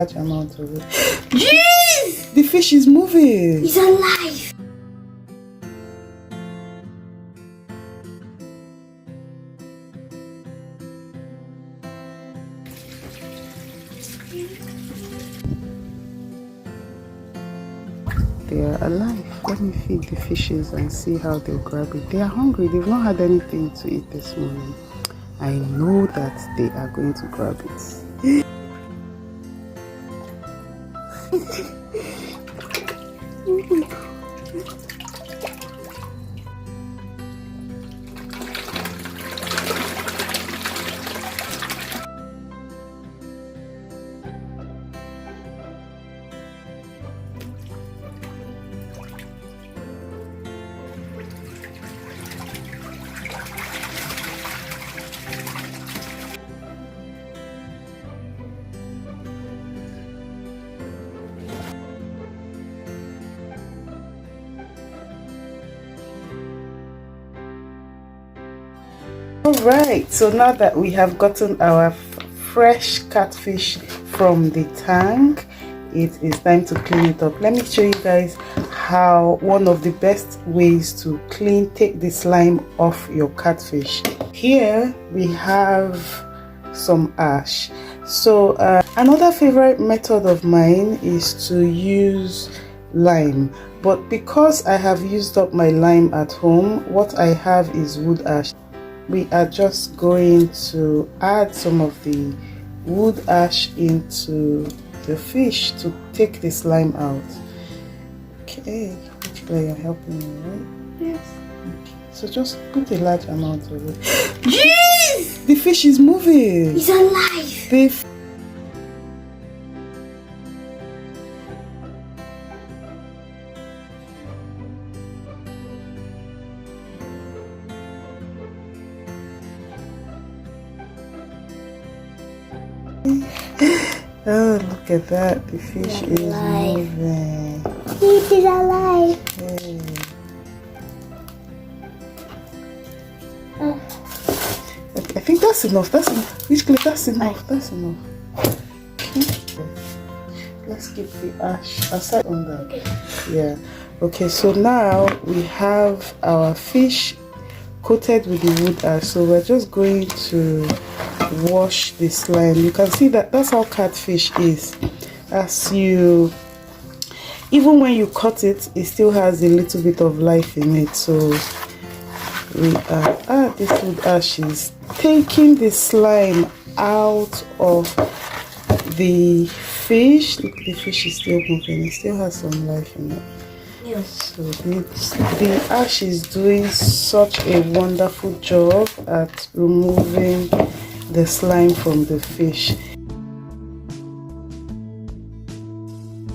large amount of it. Jeez! The fish is moving. It's alive. They are alive. Let me feed the fishes and see how they'll grab it. They are hungry. They've not had anything to eat this morning. I know that they are going to grab it. Alright, so now that we have gotten our fresh catfish from the tank, it is time to clean it up. Let me show you guys how one of the best ways to take the slime off your catfish. Here we have some ash. So another favorite method of mine is to use lime, but because I have used up my lime at home, what I have is wood ash. We are just going to add some of the wood ash into the fish to take the slime out. Okay, actually you're helping me, right? Yes. Okay. So just put a large amount of it. Jeez! The fish is moving. It's alive. Oh, look at that. The fish is moving. It is alive. Hey. I think that's enough. That's enough. That's enough. That's enough. Okay. Let's keep the ash aside on that. Okay. Yeah. Okay, so now we have our fish coated with the wood ash. So we're just going to wash the slime. You can see that that's how catfish is. Even when you cut it, it still has a little bit of life in it. So we are this wood ash is taking the slime out of the fish. Look, the fish is still moving. It still has some life in it. Yes. So the ash is doing such a wonderful job at removing the slime from the fish.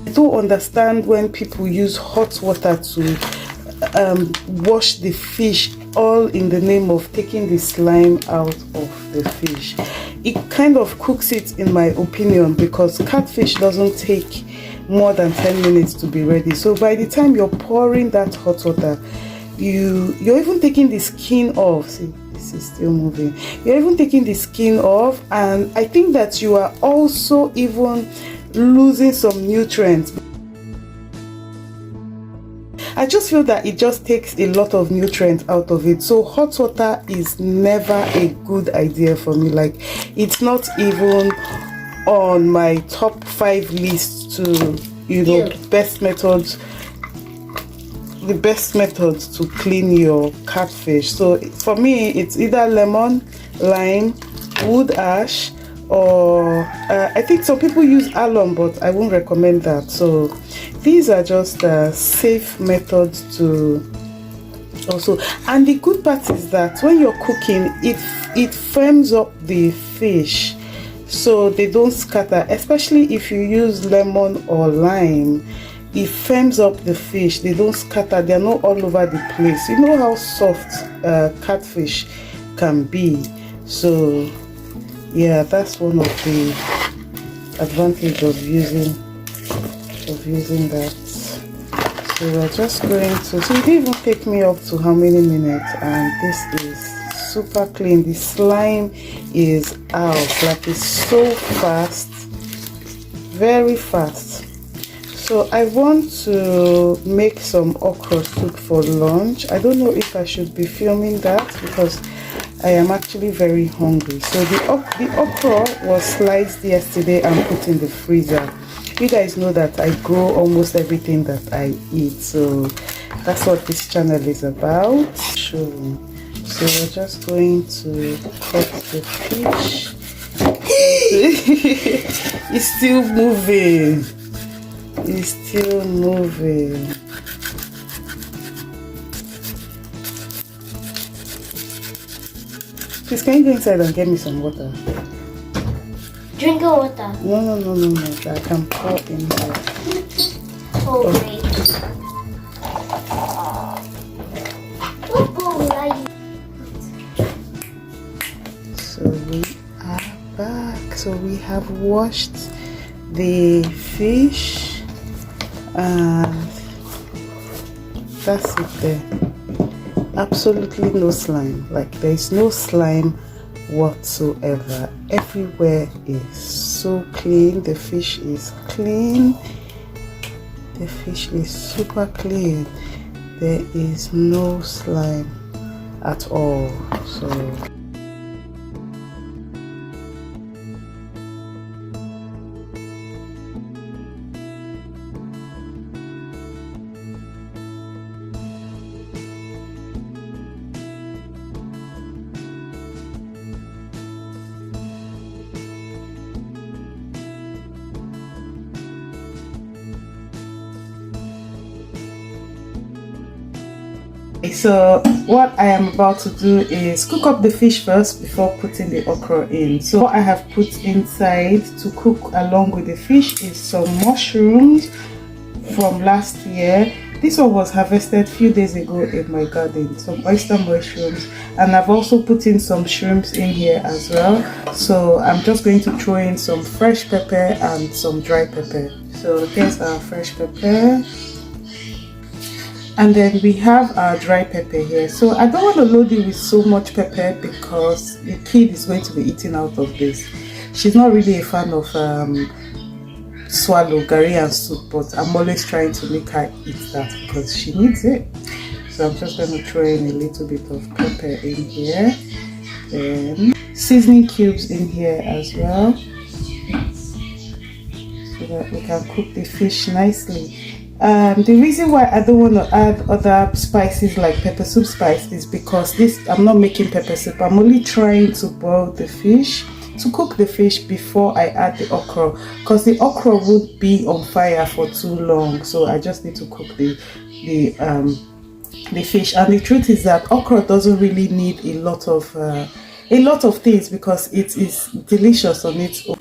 I don't understand when people use hot water to wash the fish, all in the name of taking the slime out of the fish. It kind of cooks it, in my opinion, because catfish doesn't take more than 10 minutes to be ready. So by the time you're pouring that hot water, you're even taking the skin off. See, this is still moving. You're even taking the skin off, and I think that you are also even losing some nutrients. I just feel that it just takes a lot of nutrients out of it. So hot water is never a good idea for me. Like, it's not even on my top 5 list to, the best methods to clean your catfish. So for me, it's either lemon, lime, wood ash, or I think some people use alum, but I won't recommend that. So these are just safe methods to also. And the good part is that when you're cooking, it firms up the fish so they don't scatter, especially if you use lemon or lime. It firms up the fish. They don't scatter. They're not all over the place. You know how soft catfish can be. So yeah, that's one of the advantage of using that. So we're just going to, so it didn't even take me up to how many minutes, and this is super clean. The slime is out, like, it's so fast. very fast. So I want to make some okra soup for lunch. I don't know if I should be filming that because I am actually very hungry. So the okra was sliced yesterday and put in the freezer. You guys know that I grow almost everything that I eat, so that's what this channel is about. Showing. So we're just going to cut the fish. It's still moving. It's still moving. Please, can you go inside and get me some water? Drink the water. No. I can pour in here. Oh, great. So we are back. So we have washed the fish and that's it there. Absolutely no slime. Like there is no slime whatsoever. Everywhere is so clean. The fish is clean. The fish is super clean. There is no slime at all. So so what I am about to do is cook up the fish first before putting the okra in. So what I have put inside to cook along with the fish is some mushrooms from last year. This one was harvested a few days ago in my garden, some oyster mushrooms, and I've also put in some shrimps in here as well. So I'm just going to throw in some fresh pepper and some dry pepper. So there's our fresh pepper. And then we have our dry pepper here. So I don't want to load it with so much pepper because the kid is going to be eating out of this. She's not really a fan of swallow, Ghanaian soup, but I'm always trying to make her eat that because she needs it. So I'm just going to throw in a little bit of pepper in here. Then seasoning cubes in here as well, so that we can cook the fish nicely. The reason why I don't want to add other spices like pepper soup spice is because I'm not making pepper soup. I'm only trying to boil the fish, to cook the fish before I add the okra, because the okra would be on fire for too long. So I just need to cook the fish. And the truth is that okra doesn't really need a lot of things because it is delicious on its own.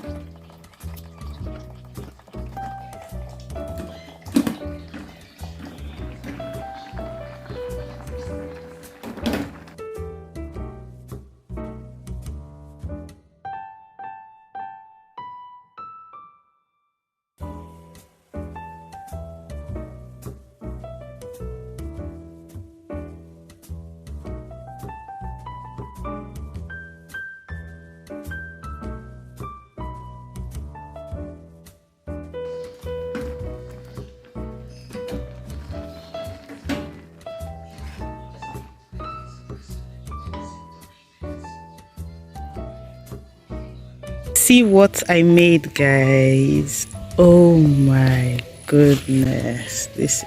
See what I made, guys. Oh my goodness, this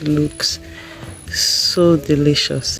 looks so delicious.